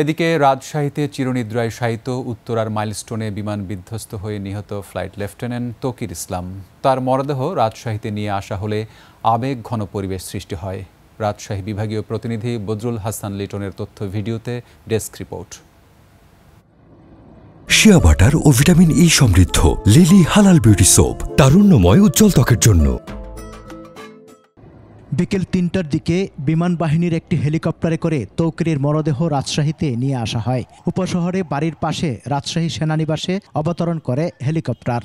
এদিকে রাজশাহীতে চিরনিদ্রায় শায়িত উত্তরার মাইলস্টোনে বিমান বিধ্বস্ত হয়ে নিহত ফ্লাইট লেফটেন্যান্ট তৌকির ইসলাম। তার মরদেহ রাজশাহীতে নিয়ে আসা হলে আবেগঘন পরিবেশ সৃষ্টি হয়। রাজশাহী বিভাগীয় প্রতিনিধি বদরুল হাসান লিটনের তথ্য ভিডিওতে ডেস্ক রিপোর্ট। শিয়া বাটার ও ভিটামিন ই সমৃদ্ধ লিলি হালাল বিউটি সোপ, তারুণ্যময় উজ্জ্বল ত্বকের জন্য। বিকেল ৩টার দিকে বিমান বাহিনীর একটি হেলিকপ্টারে করে তৌকিরের মরদেহ রাজশাহীতে নিয়ে আসা হয়। উপশহরে বাড়ির পাশে রাজশাহী সেনানিবাসে অবতরণ করে হেলিকপ্টার।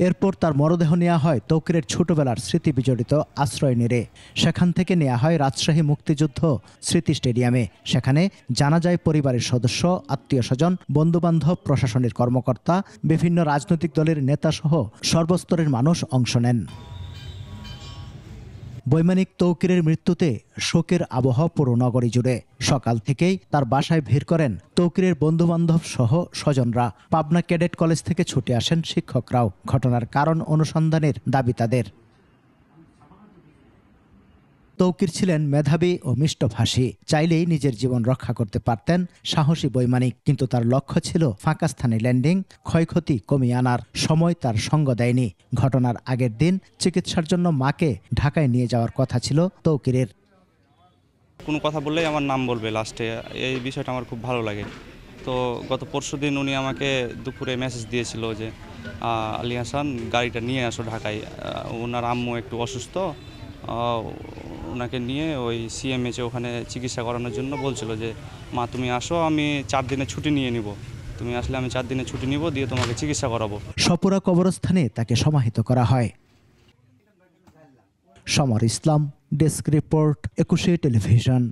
এরপর তার মরদেহ নেওয়া হয় তৌকিরের ছোটবেলার স্মৃতি বিজড়িত আশ্রয় নিরে। সেখান থেকে নেওয়া হয় রাজশাহী মুক্তিযুদ্ধ স্মৃতি স্টেডিয়ামে। সেখানে জানা যায় পরিবারের সদস্য, আত্মীয় স্বজন, বন্ধুবান্ধব, প্রশাসনের কর্মকর্তা, বিভিন্ন রাজনৈতিক দলের নেতাসহ সর্বস্তরের মানুষ অংশ নেন। বৈমানিক তৌকিরের মৃত্যুতে শোকের আবহ পুরো নগরী জুড়ে। সকাল থেকেই তার বাসায় ভিড় করেন তৌকিরের বন্ধুবান্ধব সহ স্বজনরা। পাবনা ক্যাডেট কলেজ থেকে ছুটে আসেন শিক্ষকরাও। ঘটনার কারণ অনুসন্ধানের দাবি তাদের। তৌকির ছিলেন মেধাবী ও মিষ্টভাষী। চাইলেই নিজের জীবন রক্ষা করতে পারতেন সাহসী বৈমানিক, কিন্তু তার লক্ষ্য ছিল ফাঁকা স্থানে ল্যান্ডিং, ক্ষয়ক্ষতি কমিয়ে আনার। সময় তার সঙ্গ দেয়নি। ঘটনার আগের দিন চিকিৎসার জন্য মাকে ঢাকায় নিয়ে যাওয়ার কথা ছিল তৌকিরের। কোনো কথা বললেই আমার নাম বলবে লাস্টে, এই বিষয়টা আমার খুব ভালো লাগে। তো গত পরশুদিন উনি আমাকে দুপুরে মেসেজ দিয়েছিল যে আলী হাসান, গাড়িটা নিয়ে আসো ঢাকায়, ওনার আম্মু একটু অসুস্থ, ওনাকে নিয়ে ওই সিএমএইচে ওখানে চিকিৎসা করানোর জন্য বলছিল যে মা তুমি আসো, আমি 4 দিনের ছুটি নিয়ে নিব, তুমি আসলে আমি 4 দিনের ছুটি নিব, দিয়ে তোমাকে চিকিৎসা করাবো। সপুরা কবরস্থানে তাকে সমাহিত করা হয়। সমর ইসলাম, ডেস্ক রিপোর্ট, 21 টেলিভিশন।